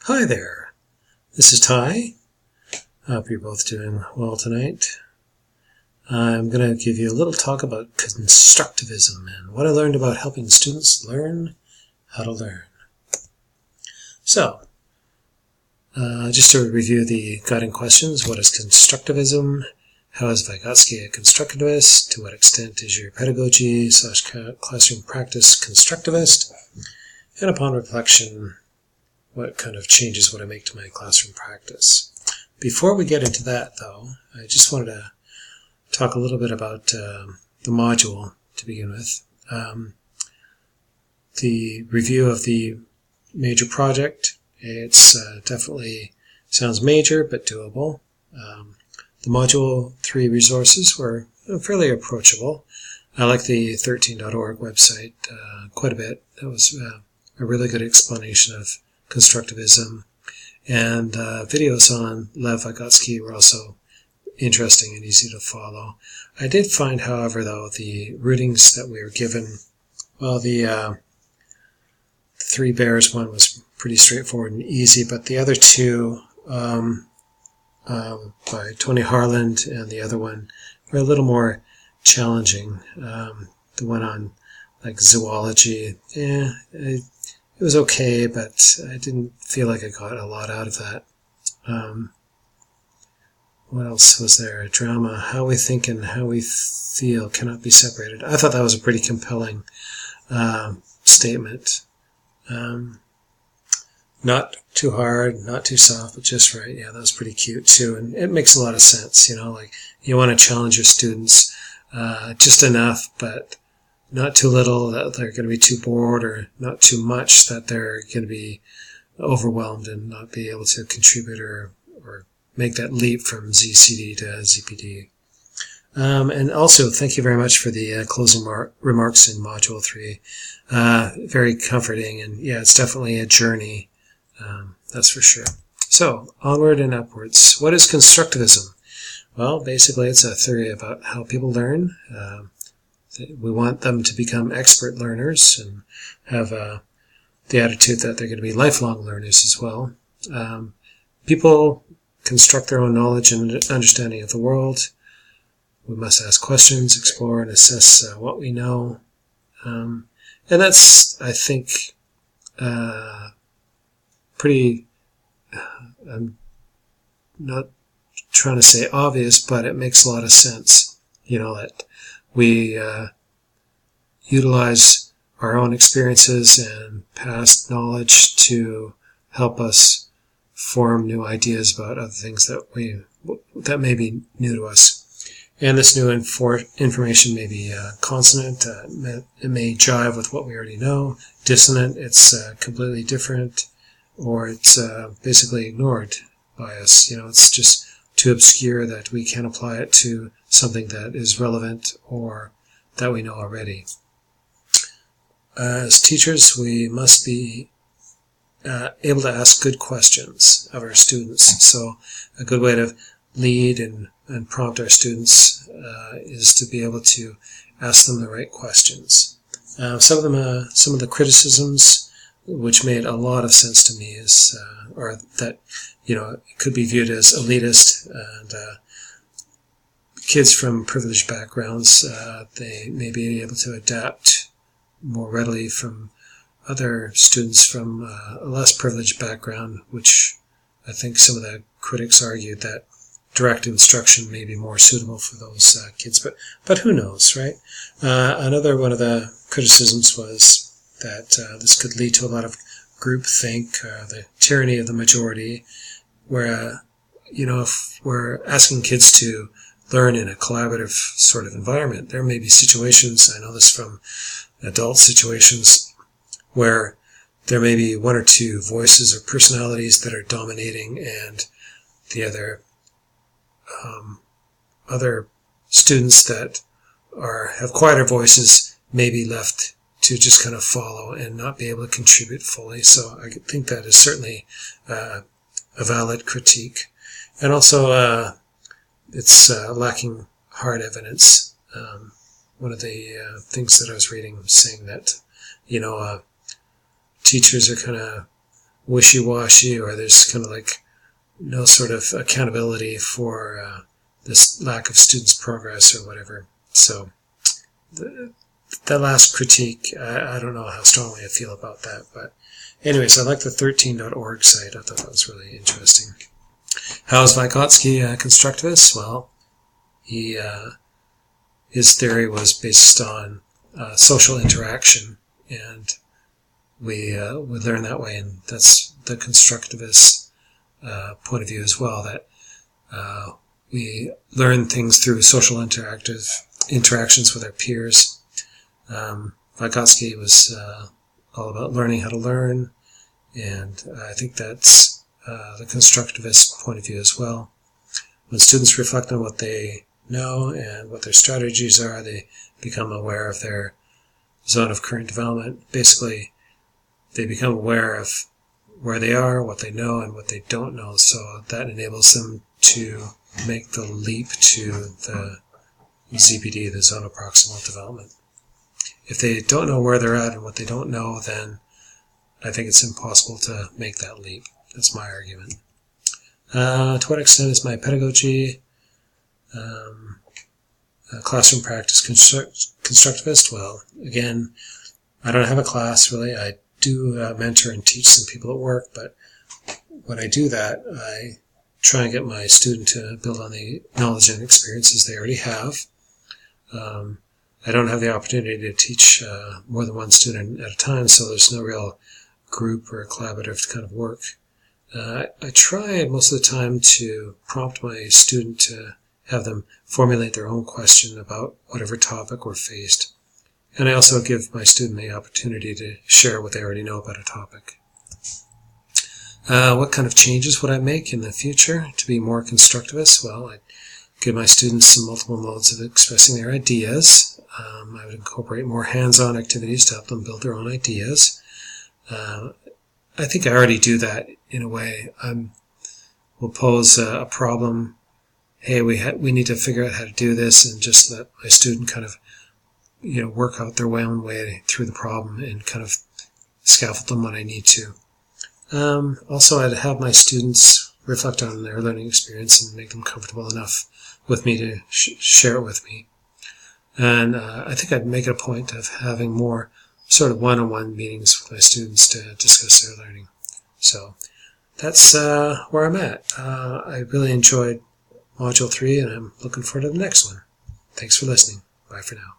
Hi there, this is Ty. I hope you're both doing well tonight. I'm going to give you a little talk about Constructivism and what I learned about helping students learn how to learn. So, just to review the guiding questions, what is Constructivism? How is Vygotsky a Constructivist? To what extent is your pedagogy/classroom practice constructivist? And upon reflection, what kind of changes would I make to my classroom practice? Before we get into that, though, I just wanted to talk a little bit about the module to begin with. The review of the major project, it's definitely sounds major but doable. The Module 3 resources were fairly approachable. I like the 13.org website quite a bit. That was a really good explanation of Constructivism, and videos on Lev Vygotsky were also interesting and easy to follow. I did find, however, though, the routings that we were given, well, the Three Bears one was pretty straightforward and easy, but the other two, by Tony Harland and the other one, were a little more challenging. The one on like zoology, it was okay, but I didn't feel like I got a lot out of that. What else was there? Drama. How we think and how we feel cannot be separated. I thought that was a pretty compelling statement. Not too hard, not too soft, but just right. Yeah, that was pretty cute too, and it makes a lot of sense. You know, like you want to challenge your students just enough, but not too little that they're going to be too bored, or not too much that they're going to be overwhelmed and not be able to contribute or make that leap from ZCD to ZPD. And also, thank you very much for the closing remarks in Module 3. Very comforting, and yeah, it's definitely a journey, that's for sure. So, onward and upwards. What is Constructivism? Well, basically it's a theory about how people learn. We want them to become expert learners and have the attitude that they're going to be lifelong learners as well. People construct their own knowledge and understanding of the world. We must ask questions, explore, and assess what we know. And that's, I think, pretty, I'm not trying to say obvious, but it makes a lot of sense, you know, that we utilize our own experiences and past knowledge to help us form new ideas about other things that may be new to us. And this new information may be consonant, it may jive with what we already know, dissonant, it's completely different, or it's basically ignored by us. You know, it's just too obscure that we can't apply it to something that is relevant or that we know already. As teachers, we must be able to ask good questions of our students. So a good way to lead and prompt our students is to be able to ask them the right questions. Some of the criticisms which made a lot of sense to me is, or that, you know, it could be viewed as elitist, and kids from privileged backgrounds, they may be able to adapt more readily from other students from a less privileged background, which I think some of the critics argued that direct instruction may be more suitable for those kids, but who knows, right? Another one of the criticisms was that this could lead to a lot of groupthink, the tyranny of the majority, where, you know, if we're asking kids to learn in a collaborative sort of environment, there may be situations, I know this from adult situations, where there may be one or two voices or personalities that are dominating, and the other students that have quieter voices may be left to just kind of follow and not be able to contribute fully. So I think that is certainly a valid critique. And also it's lacking hard evidence. One of the things that I was reading was saying that, you know, teachers are kind of wishy-washy, or there's kind of like no sort of accountability for this lack of students' progress or whatever. So that last critique, I don't know how strongly I feel about that. But anyways, I like the 13.org site. I thought that was really interesting. How is Vygotsky a constructivist? Well, his theory was based on social interaction, and we learn that way, and that's the constructivist point of view as well, that we learn things through social interactions with our peers. Vygotsky was all about learning how to learn, and I think that's the constructivist point of view as well. When students reflect on what they know and what their strategies are, they become aware of their zone of current development. Basically, they become aware of where they are, what they know, and what they don't know. So that enables them to make the leap to the ZPD, the zone of proximal development. If they don't know where they're at and what they don't know, then I think it's impossible to make that leap. That's my argument. To what extent is my pedagogy classroom practice constructivist? Well, again, I don't have a class really. I do mentor and teach some people at work, but when I do that, I try and get my student to build on the knowledge and experiences they already have. I don't have the opportunity to teach more than one student at a time, so there's no real group or collaborative kind of work. I try most of the time to prompt my student to have them formulate their own question about whatever topic we're faced. And I also give my student the opportunity to share what they already know about a topic. What kind of changes would I make in the future to be more constructivist? Well, I'd give my students some multiple modes of expressing their ideas. I would incorporate more hands-on activities to help them build their own ideas. I think I already do that in a way. We'll pose a problem. Hey, we need to figure out how to do this, and just let my student kind of work out their own way through the problem and kind of scaffold them when I need to. Also, I'd have my students reflect on their learning experience and make them comfortable enough with me to share it with me. And I think I'd make it a point of having more sort of one-on-one meetings with my students to discuss their learning. So that's where I'm at. I really enjoyed Module 3, and I'm looking forward to the next one. Thanks for listening. Bye for now.